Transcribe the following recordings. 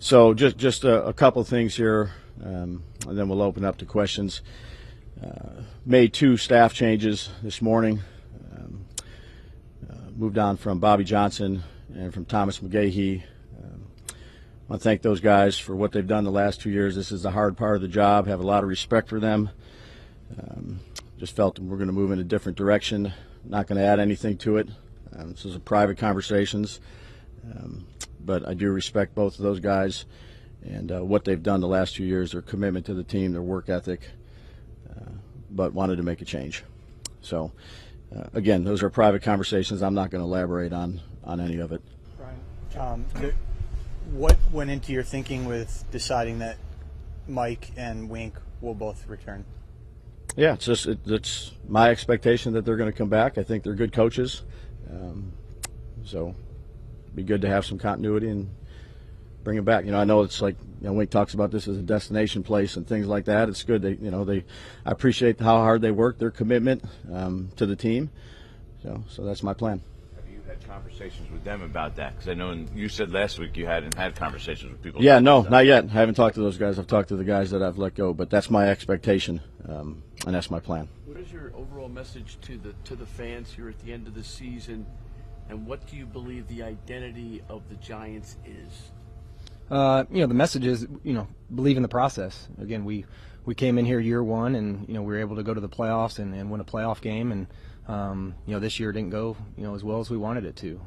So just a couple things here, and then we'll open up to questions. Made 2 staff changes this morning. Moved on from Bobby Johnson and from Thomas McGahee. I want to thank those guys for what they've done the last 2 years. This is the hard part of the job. Have a lot of respect for them. Just felt that we're going to move in a different direction. Not going to add anything to it. This is a private conversations. But I do respect both of those guys and what they've done the last 2 years, their commitment to the team, their work ethic, but wanted to make a change. So, again, those are private conversations. I'm not going to elaborate on any of it. Brian, what went into your thinking with deciding that Mike and Wink will both return? Yeah, it's my expectation that they're going to come back. I think they're good coaches. So it'd be good to have some continuity and bring them back. I know it's like, Wink talks about this as a destination place and things like that. It's good. I appreciate how hard they work, their commitment to the team. So that's my plan. Have you had conversations with them about that? Because I know you said last week you hadn't had conversations with people. Yeah, no, not yet. I haven't talked to those guys. I've talked to the guys that I've let go, but that's my expectation, and that's my plan. What is your overall message to the fans here at the end of the season, and what do you believe the identity of the Giants is? The message is, believe in the process. Again, we came in here year one, and we were able to go to the playoffs and win a playoff game, and this year didn't go as well as we wanted it to,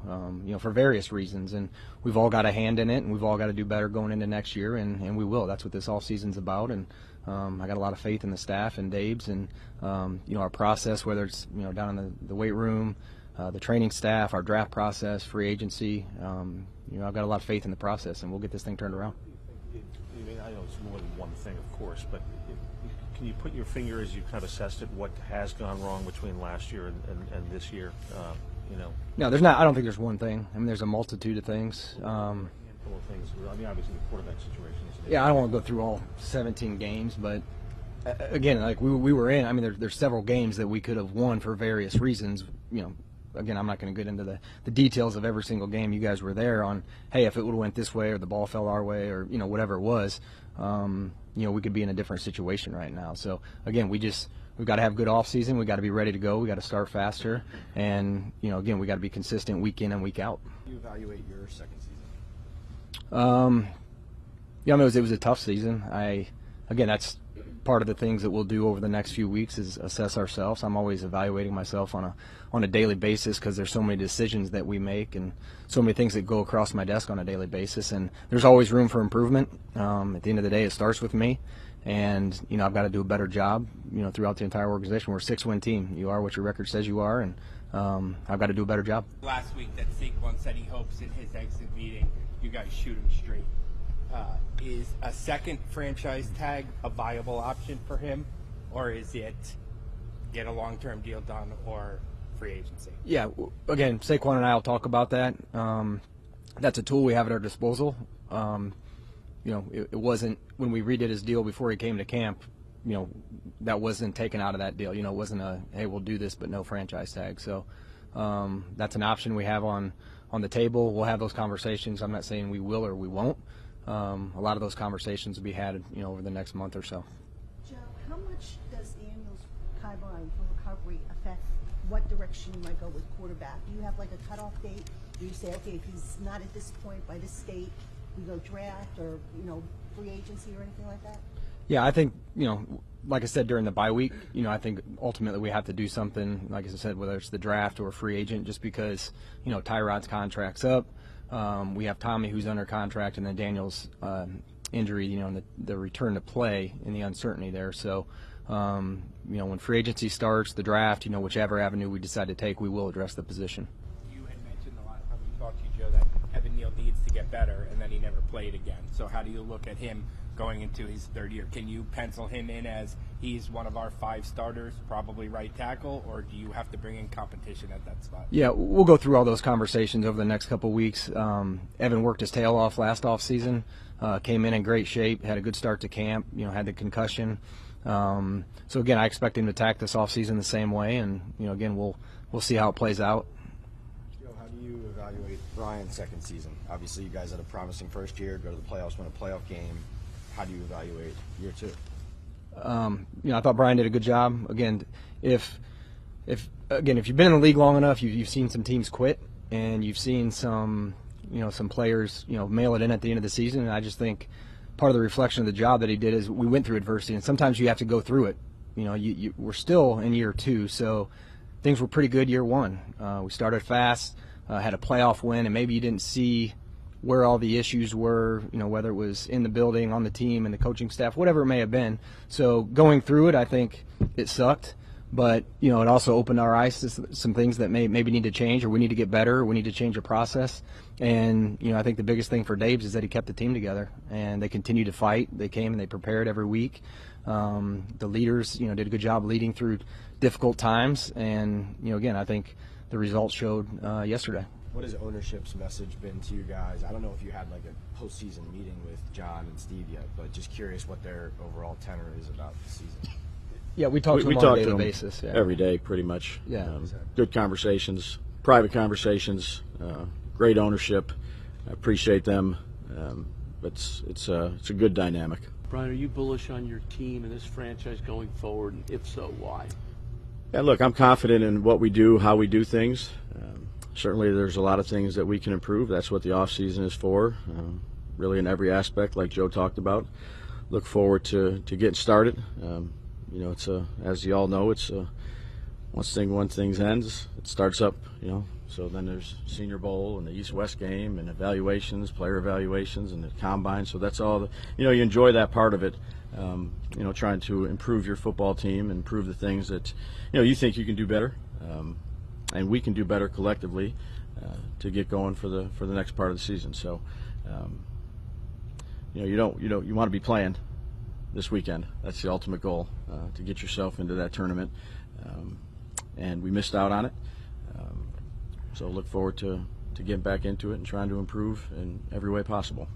for various reasons, and we've all got a hand in it, and we've all got to do better going into next year, and we will. That's what this off season's about, and I got a lot of faith in the staff and Dabe's, and our process, whether it's down in the weight room, the training staff, our draft process, free agency. I've got a lot of faith in the process, and we'll get this thing turned around. I know it's more than one thing, of course, but can you put your finger, as you kind of assessed it, what has gone wrong between last year and this year? No, there's not. I don't think there's one thing. I mean, there's a multitude of things. Things. Obviously the quarterback situation is. Yeah, I don't want to go through all 17 games, but again, like we were in. I mean, there's several games that we could have won for various reasons. Again, I'm not going to get into the details of every single game. You guys were there on, hey, if it would have went this way or the ball fell our way or, whatever it was, we could be in a different situation right now. So, again, we've got to have a good off season. We've got to be ready to go. We've got to start faster. And, again, we've got to be consistent week in and week out. Do you evaluate your second season? It was a tough season. That's part of the things that we'll do over the next few weeks is assess ourselves. I'm always evaluating myself on a daily basis because there's so many decisions that we make and so many things that go across my desk on a daily basis, and there's always room for improvement. At the end of the day, it starts with me, and I've got to do a better job throughout the entire organization. We're a 6-win team. You are what your record says you are, and I've got to do a better job. Last week that Saquon said he hopes in his exit meeting you guys shoot him straight. Is a second franchise tag a viable option for him, or is it get a long-term deal done or free agency? Yeah, again, Saquon and I will talk about that. That's a tool we have at our disposal. It wasn't when we redid his deal before he came to camp. That wasn't taken out of that deal. It wasn't a hey, we'll do this but no franchise tag. So that's an option we have on the table. We'll have those conversations. I'm not saying we will or we won't. A lot of those conversations will be had, over the next month or so. Joe, how much does Daniel's timeline for recovery affect what direction you might go with quarterback? Do you have like a cutoff date? Do you say, okay, if he's not at this point by this date, we go draft or free agency or anything like that? Yeah, I think like I said during the bye week, I think ultimately we have to do something. Like I said, whether it's the draft or a free agent, just because Tyrod's contract's up. We have Tommy who's under contract, and then Daniel's injury, and the return to play and the uncertainty there. So, when free agency starts, the draft, whichever avenue we decide to take, we will address the position. You had mentioned the last time we talked to you, Joe, that Evan Neal needs to get better, and then he never played again. So how do you look at him going into his third year? Can you pencil him in as he's one of our 5 starters, probably right tackle, or do you have to bring in competition at that spot? Yeah, we'll go through all those conversations over the next couple of weeks. Evan worked his tail off last offseason, came in great shape, had a good start to camp, had the concussion. So, again, I expect him to attack this offseason the same way, and, again, we'll see how it plays out. Joe, how do you evaluate Ryan's second season. Obviously, you guys had a promising first year, go to the playoffs, win a playoff game. How do you evaluate year two? I thought Brian did a good job. Again, if you've been in the league long enough, you've seen some teams quit, and you've seen some players mail it in at the end of the season. And I just think part of the reflection of the job that he did is we went through adversity, and sometimes you have to go through it. We're still in year two, so things were pretty good year one. We started fast, had a playoff win, and maybe you didn't see where all the issues were, whether it was in the building, on the team, and the coaching staff, whatever it may have been. So going through it, I think it sucked, but it also opened our eyes to some things that maybe need to change, or we need to get better, or we need to change a process. And I think the biggest thing for Daboll is that he kept the team together, and they continued to fight. They came and they prepared every week. The leaders, did a good job leading through difficult times, and again, I think the results showed yesterday. What has ownership's message been to you guys? I don't know if you had like a postseason meeting with John and Steve yet, but just curious what their overall tenor is about the season. Yeah, we talk to them on a daily basis. Yeah. Every day, pretty much. Yeah. Good conversations, private conversations, great ownership. I appreciate them. It's a good dynamic. Brian, are you bullish on your team and this franchise going forward? And if so, why? Yeah, look, I'm confident in what we do, how we do things. Certainly there's a lot of things that we can improve. That's what the offseason is for, really in every aspect, like Joe talked about. Look forward to getting started. It's as you all know, it's once things ends, it starts up, So then there's Senior Bowl and the East-West game and evaluations, player evaluations, and the combine. So that's all, you enjoy that part of it, trying to improve your football team and improve the things that, you think you can do better. And we can do better collectively to get going for the next part of the season. So, you want to be playing this weekend. That's the ultimate goal, to get yourself into that tournament. And we missed out on it. So look forward to getting back into it and trying to improve in every way possible.